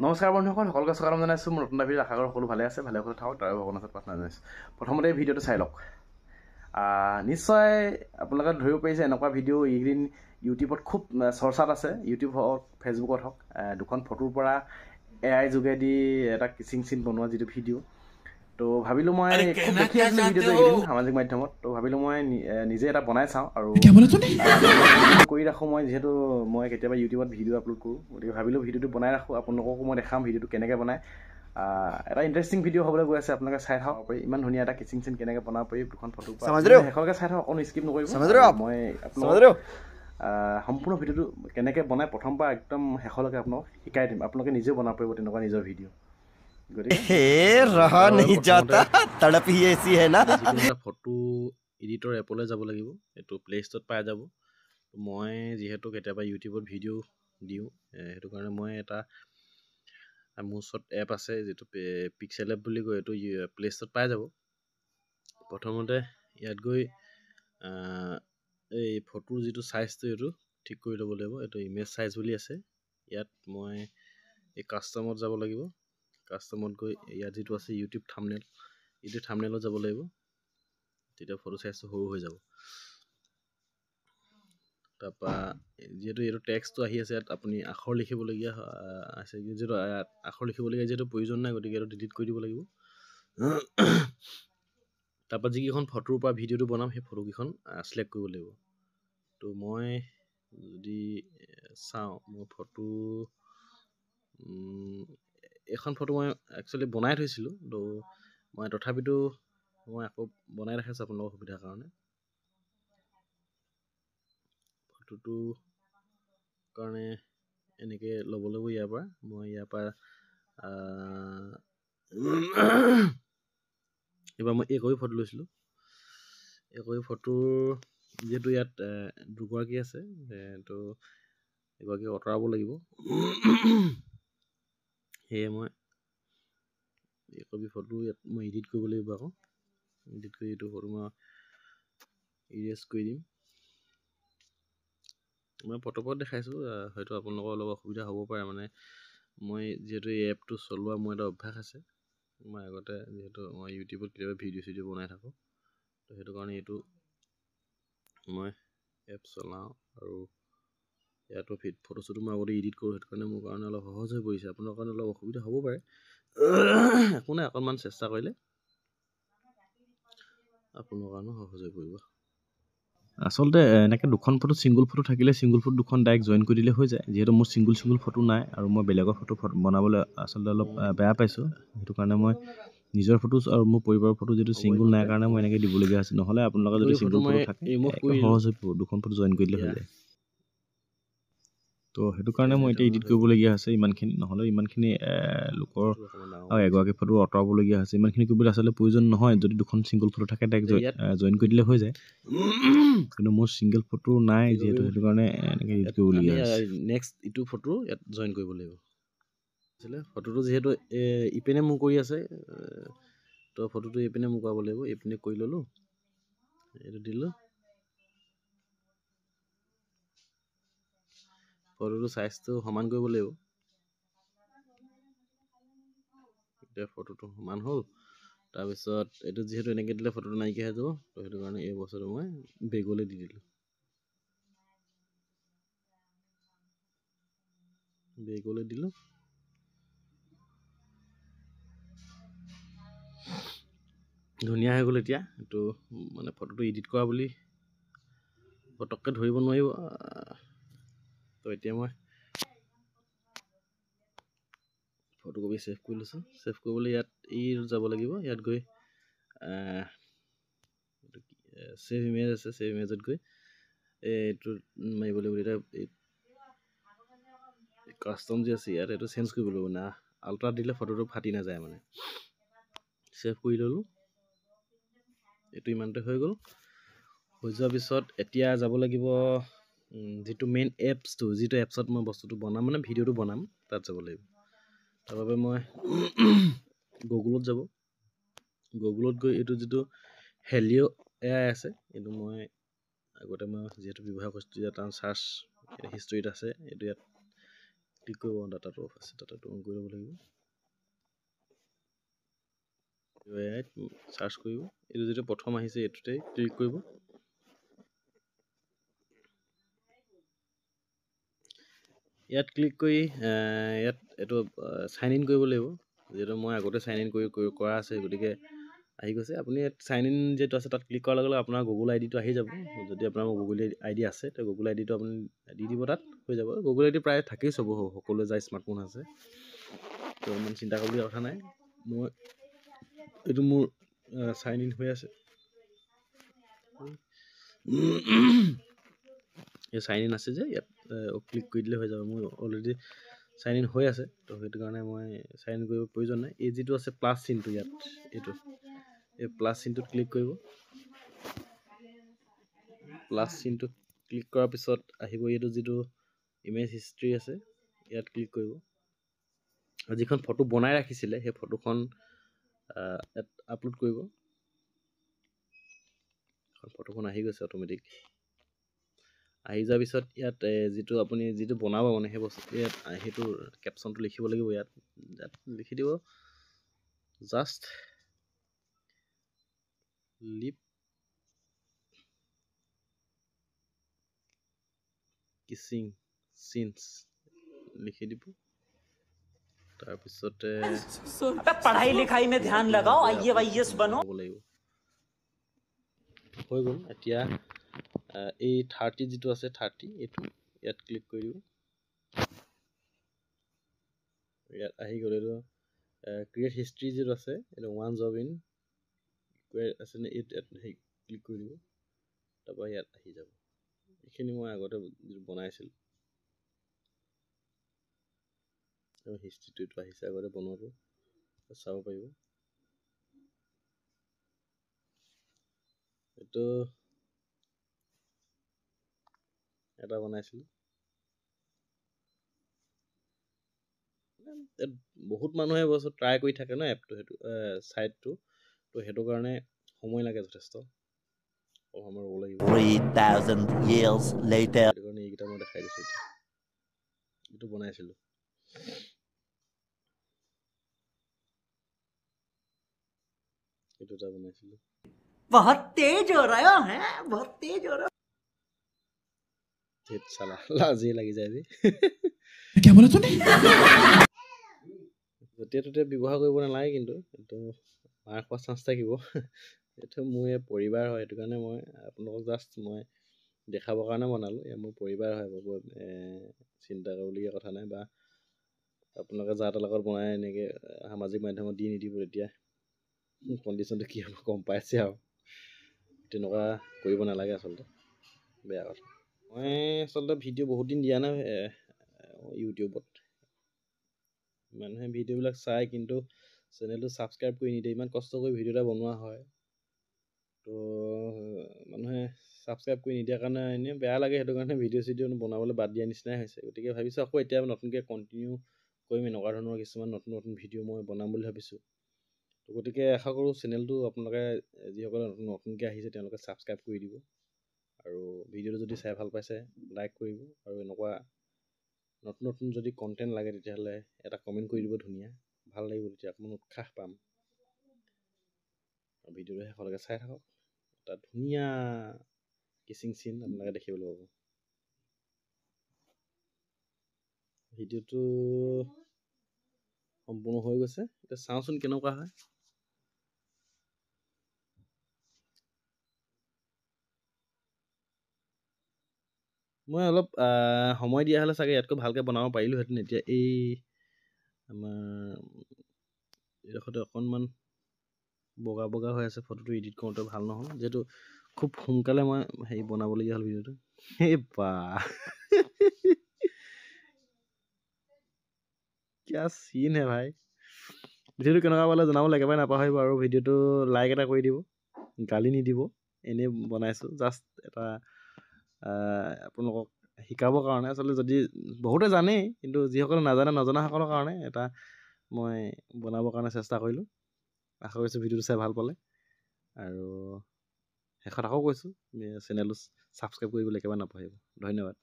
নমস্কাৰ বন্ধুসকল, সকলোকে স্বাগতম জনাইছোঁ। মোৰ নতুন ভিডিঅ' আশা কৰোঁ সকলো ভালে আছে, ভালে সকলো থাকক, তাৰে ভগৱানৰ ওচৰত প্ৰাৰ্থনা জনাইছোঁ। প্ৰথমতে এই ভিডিঅ'টো চাই লওক। নিশ্চয় আপোনালোকে ধৰিব পাৰিছে, এনেকুৱা ভিডিঅ' এইকেইদিন ইউটিউবত খুব চৰ্চাত আছে। ইউটিউব হওক, ফেচবুকত হওক, দুখন ফটোৰ পৰা AI যোগেদি এটা কিচিং চিন বনোৱা যিটো ভিডিঅ'। তো ভাবিলোঁ মই খুব দেখি আছিলোঁ ভিডিঅ'টো এইকেইদিন সামাজিক মাধ্যমত। তো ভাবিলোঁ মই নিজে এটা বনাই চাওঁ আৰু ভিডিঅ' কৰি ৰাখোঁ। মই যিহেতু মই কেতিয়াবা ইউটিউবত ভিডিঅ' আপলোড কৰোঁ, গতিকে ভাবিলোঁ ভিডিঅ'টো বনাই ৰাখোঁ, আপোনালোককো মই দেখাম ভিডিঅ'টো কেনেকৈ বনায়। এটা ইণ্টাৰেষ্টিং ভিডিঅ' হ'বলৈ গৈ আছে, আপোনালোকে চাই থাকক পাৰি। ইমান ধুনীয়া এটা কিচিং চিন কেনেকৈ বনাব পাৰি দুখন ফটোৰ পৰা শেষলৈকে চাই থাকক, অকণো স্কিপ নকৰিব। মই আপোনালোকক সম্পূৰ্ণ ভিডিঅ'টো কেনেকৈ বনাই প্ৰথম পৰা একদম শেষলৈকে আপোনালোকক শিকাই দিম। আপোনালোকে নিজেও বনাব পাৰিব তেনেকুৱা নিজৰ ভিডিঅ'। ফটো এডিটৰ এপলৈ যাব লাগিব, এইটো প্লে ষ্ট'ৰত পাই যাব। মই যিহেতু কেতিয়াবা ইউটিউবত ভিডিঅ' দিওঁ, সেইটো কাৰণে মই এটা মোৰ ওচৰত এপ আছে যিটো পিক্সেল এপ বুলি কয়, এইটো প্লে ষ্ট'ৰত পাই যাব। প্ৰথমতে ইয়াত গৈ এই ফটোৰ যিটো চাইজটো এইটো ঠিক কৰি ল'ব লাগিব। এইটো ইমেজ চাইজ বুলি আছে। ইয়াত মই এই কাষ্টমত যাব লাগিব। কাষ্টমত গৈ ইয়াত যিটো আছে ইউটিউব থাম্বনেইল, এইটো থাম্বনেইলত যাব লাগিব। তেতিয়া ফটো চাইজটো সৰু হৈ যাব। তাৰপৰা যিহেতু এইটো টেক্সটো আহি আছে, ইয়াত আপুনি আখৰ লিখিবলগীয়া আছে, যিহেতু আখৰ লিখিবলগীয়া যিহেতু প্ৰয়োজন নাই, গতিকে এইটো ডিলিট কৰি দিব লাগিব। তাৰপৰা যিকেইখন ফটোৰ পৰা ভিডিঅ'টো বনাম, সেই ফটোকেইখন চিলেক্ট কৰিব লাগিব। তো মই যদি চাওঁ, মোৰ ফটো এখন ফটো মই একচুৱেলি বনাই থৈছিলোঁ, তো মই তথাপিতো মই আকৌ বনাই দেখাইছোঁ আপোনালোকৰ সুবিধাৰ কাৰণে। ফটোটো কাৰণে এনেকৈ ল'ব লাগিব ইয়াৰ পৰা। মই ইয়াৰ পৰা এইবাৰ মই একপি ফটো লৈছিলোঁ। একপি ফটোৰ যিহেতু ইয়াত দুগৰাকী আছে, তো এগৰাকীক আঁতৰাব লাগিব। সেয়ে মই একপি ফটো ইয়াত মই এডিট কৰিব লাগিব। আকৌ এডিট কৰি এইটো ফটো মই ইৰেজ কৰি দিম। মই পটপট দেখাইছোঁ, হয়তো আপোনালোকৰ অলপ অসুবিধা হ'ব পাৰে। মানে মই যিহেতু এই এপটো চলোৱা মোৰ এটা অভ্যাস আছে। মই আগতে যিহেতু মই ইউটিউবত কেতিয়াবা ভিডিঅ' চিডিঅ' বনাই থাকোঁ, তো সেইটো কাৰণে এইটো মই এপ চলাওঁ আৰু ইয়াতো ফটো চটো মই আগতে এডিট কৰোঁ। সেইটো কাৰণে মোৰ কাৰণে অলপ সহজ হৈ পৰিছে। আপোনাৰ কাৰণে অলপ অসুবিধা হ'ব পাৰে, একো নাই, অকণমান চেষ্টা কৰিলে আপোনাৰ কাৰণেও সহজ হৈ পৰিব। আচলতে এনেকৈ দুখন ফটো ছিংগুল ফটো থাকিলে ছিংগুল ফটো দুখন ডাইৰেক্ট জইন কৰি দিলে হৈ যায়। যিহেতু মোৰ ছিংগুল ফটো নাই আৰু মই বেলেগৰ ফটো বনাবলৈ আচলতে অলপ বেয়া পাইছোঁ। সেইটো কাৰণে মই নিজৰ ফটো আৰু মোৰ পৰিবাৰৰ ফটো যিটো ছিংগুল নাই কাৰণে মই এনেকৈ দিবলগীয়া হৈছে। নহ'লে আপোনালোকৰ যদি ছিংগুল ফটো থাকে সহজ হৈ পৰিব, দুখন ফটো জইন কৰি দিলে হৈ যায়। তো সেইটো কাৰণে মই এতিয়া এডিট কৰিবলগীয়া হৈছে ইমানখিনি। নহ'লে ইমানখিনি লোকৰ আৰু এগৰাকী ফটো আঁতৰাবলগীয়া হৈছে। ইমানখিনি কৰিবলৈ আচলতে প্ৰয়োজন নহয়। যদি দুখন ছিংগুল ফটো থাকে ডাইৰেক্ট জইন কৰি দিলে হৈ যায়। কিন্তু মোৰ ছিংগল ফটো নাই যিহেতু, সেইটো কাৰণে এনেকৈ এডিট কৰিবলগীয়া হৈছে। নেক্সট ইটো ফটো ইয়াত জইন কৰিব লাগিব। ফটোটো যিহেতু ইপিনে মোৰ কৰি আছে, তো ফটোটো এইপিনে মোৰ কৰাব লাগিব। এইপিনে কৰি ল'লোঁ, এইটো দিলোঁ। ফটোটো চাইজটো সমান কৰিব লাগিব। এতিয়া ফটোটো সমান হ'ল। তাৰপিছত এইটো যিহেতু এনেকৈ দিলে ফটোটো নাইকিয়া হৈ যাব, তো সেইটো কাৰণে এই বস্তুটো মই বেগলৈ দি দিলোঁ। বেগলৈ দিলোঁ। ধুনীয়া হৈ গ'ল। এতিয়া এইটো মানে ফটোটো এডিট কৰা বুলি পটককৈ ধৰিব নোৱাৰিব। তো এতিয়া মই ফটোকপি ছেভ কৰি লৈছোঁ। ছেভ কৰিবলৈ ইয়াত যাব লাগিব। ইয়াত গৈ ছেভ ইমেজ আছে, ছেভ ইমেজত গৈ এইটো মাৰিব লাগিব। এতিয়া কাষ্টম যি আছে ইয়াত এইটো চেঞ্জ কৰিব লাগিব। না আল্ট্ৰা দিলে ফটোটো ফাটি নাযায়। মানে ছেভ কৰি ল'লোঁ। এইটো ইমানতে হৈ গ'ল। হৈ যোৱাৰ পিছত এতিয়া যাব লাগিব যিটো মেইন এপছটো, যিটো এপছত মই বস্তুটো বনাম, মানে ভিডিঅ'টো বনাম, তাত যাব লাগিব। তাৰ বাবে মই গুগলত যাব। গুগলত গৈ এইটো যিটো হেলিঅ' AI আছে, এইটো মই আগতে মই যিহেতু ব্যৱহাৰ কৰিছোঁ, ইয়াত চাৰ্চ হিষ্ট্ৰীত আছে। এইটো ইয়াত ক্লিক কৰিব ডাটাটো অফ আছে ডাটাটো অন কৰি ল'ব লাগিব চাৰ্চ কৰিব এইটো যিটো প্ৰথম আহিছে এইটোতে ক্লিক কৰিব ইয়াত ক্লিক কৰি ইয়াত এইটো সাইন ইন কৰিব লাগিব যেটো মই আগতে সাইন ইন কৰি কৰা আছে গতিকে আহি গৈছে আপুনি সাইন ইন যেটো আছে তাত ক্লিক কৰাৰ লগে লগে আপোনাৰ গুগল আইডিটো আহি যাব যদি আপোনাৰ গুগল আইডি আছে তে গুগল আইডিটো আপুনি দি দিব তাত হৈ যাব গুগল আইডি প্ৰায় থাকেই সব সকলো যায় স্মাৰ্টফোন আছে তো ইমান চিন্তা কৰিবলগীয়া কথা নাই মই এইটো মোৰ সাইন ইন হৈ আছে এই সাইন ইন আছে যে ইয়াত ক্লিক কৰি দিলে হৈ যাব মোৰ অলৰেডি সাইন ইন হৈ আছে তো সেইটো কাৰণে মই সাইন ইন কৰিব প্ৰয়োজন নাই এই যিটো আছে প্লাস চিনটো ইয়াত এইটো এই প্লাস চিনটোত ক্লিক কৰিব প্লাস চিনটোত ক্লিক কৰাৰ পিছত আহিব এইটো যিটো ইমেজ হিষ্ট্ৰী আছে ইয়াত ক্লিক কৰিব যিখন ফটো বনাই ৰাখিছিলে সেই ফটোখন ইয়াত আপলোড কৰিব ফটোখন আহি গৈছে অটোমেটিক আহি যোৱাৰ পিছত ইয়াত যিটো আপুনি যিটো বনাব মানে সেই বস্তু ইয়াত সেইটো কেপচনটো লিখিব লাগিব ইয়াত লিখি দিব জাষ্ট লিপ কিছিং সিনস লিখি দিব তাৰ পিছতে पढ़ाई लिखाई में ध्यान लगाओ आईएएस बनो হৈ গ'ল এতিয়া এই 30 যিটো আছে 30 এইটো ইয়াত ক্লিক কৰি দিব ইয়াত আহি গ'ল এইটো ক্ৰিয়েট হিষ্ট্ৰী যিটো আছে এইটো ওৱান জব ইন আছে নে ইয়াত ক্লিক কৰি দিব তাৰপৰা ইয়াত আহি যাব এইখিনি মই আগতে বনাইছিলোঁ আৰু হিষ্ট্ৰীটো আহিছে আগতে বনোৱাটো চাব পাৰিব এইটো এটা বনাইছিলোঁ বহুত মানুহে বস্তু ট্ৰাই কৰি থাকে ন এপটো সেইটো সাইটটো তো সেইটো কাৰণে সময় লাগে যথেষ্ট আমাৰ ৰ'ব লাগিব 3000 years later সেইটো কাৰণে এইকেইটা মই দেখাই দিছোঁ এতিয়া এইটো বনাইছিলোঁ এইটো এটা বনাইছিলোঁ बहुत तेज हो रहा है बहुत तेज हो रहा ধেত চালা লাজেই লাগি যায় क्या बोला तूने য'তে ত'তে ব্যৱহাৰ কৰিব নালাগে কিন্তু এইটো মাৰ খোৱা চান্স থাকিব এইটো মোৰ এই পৰিবাৰ হয় সেইটো কাৰণে মই আপোনালোকক জাষ্ট মই দেখাবৰ কাৰণে বনালোঁ এয়া মোৰ পৰিবাৰ হয় চিন্তা কৰিবলগীয়া কথা নাই বা আপোনালোকে যা তাৰ লগত বনাই এনেকৈ সামাজিক মাধ্যমত দি নিদিব তেতিয়া কণ্ডিশ্যনটো কি হ'ব গম পাইছে আৰু তেনেকুৱা কৰিব নালাগে আচলতে বেয়া কথা মই আচলতে ভিডিঅ' বহুত দিন দিয়া নাই ইউটিউবত মানুহে ভিডিঅ'বিলাক চাই কিন্তু চেনেলটো ছাবস্ক্ৰাইব কৰি নিদিয়ে ইমান কষ্ট কৰি ভিডিঅ' এটা বনোৱা হয় তো মানুহে ছাবস্ক্ৰাইব কৰি নিদিয়াৰ কাৰণে এনেই বেয়া লাগে সেইটো কাৰণে ভিডিঅ' চিডিঅ' বনাবলৈ বাদ দিয়া নিচিনাই হৈছে গতিকে ভাবিছোঁ আকৌ এতিয়া নতুনকৈ কণ্টিনিউ কৰিম এনেকুৱা ধৰণৰ কিছুমান নতুন নতুন ভিডিঅ' মই বনাম বুলি ভাবিছোঁ তো গতিকে আশা কৰোঁ চেনেলটো আপোনালোকে যিসকলে নতুনকৈ আহিছে তেওঁলোকে ছাবস্ক্ৰাইব কৰি দিব আৰু ভিডিঅ'টো যদি চাই ভাল পাইছে লাইক কৰিব আৰু এনেকুৱা নতুন নতুন যদি কণ্টেণ্ট লাগে তেতিয়াহ'লে এটা কমেণ্ট কৰি দিব ধুনীয়া ভাল লাগিব তেতিয়া অকণমান উৎসাহ পাম আৰু ভিডিঅ'টো শেষলৈকে চাই থাকক এটা ধুনীয়া কিচিং চিন আপোনালোকে দেখিবলৈ পাব ভিডিঅ'টো সম্পূৰ্ণ হৈ গৈছে এতিয়া চাওঁচোন কেনেকুৱা হয় মই অলপ সময় দিয়া হ'লে চাগে ইয়াতকৈ ভালকৈ বনাব পাৰিলোঁহেঁতেন এতিয়া এই আমাৰ এইডোখৰতে অকণমান বগা বগা হৈ আছে ফটোটো এডিট কৰোঁতে ভাল নহ'ল যিহেতু খুব সোনকালে মই হেৰি বনাবলগীয়া হ'ল ভিডিঅ'টো এই বা কিয়া চিন হে ভাই ভিডিঅ'টো কেনেকুৱা পালে জনাবলৈ একেবাৰে নাপাহৰিব আৰু ভিডিঅ'টো লাইক এটা কৰি দিব গালি নিদিব এনেই বনাইছোঁ জাষ্ট এটা আপোনালোকক শিকাবৰ কাৰণে আচলতে যদি বহুতে জানেই কিন্তু যিসকলে নাজানে নজনাসকলৰ কাৰণে এটা মই বনাবৰ কাৰণে চেষ্টা কৰিলোঁ আশা কৰিছোঁ ভিডিঅ'টো চাই ভাল পালে আৰু শেষত আকৌ কৈছোঁ চেনেলটো ছাবস্ক্ৰাইব কৰিবলৈ একেবাৰে নাপাহৰিব ধন্যবাদ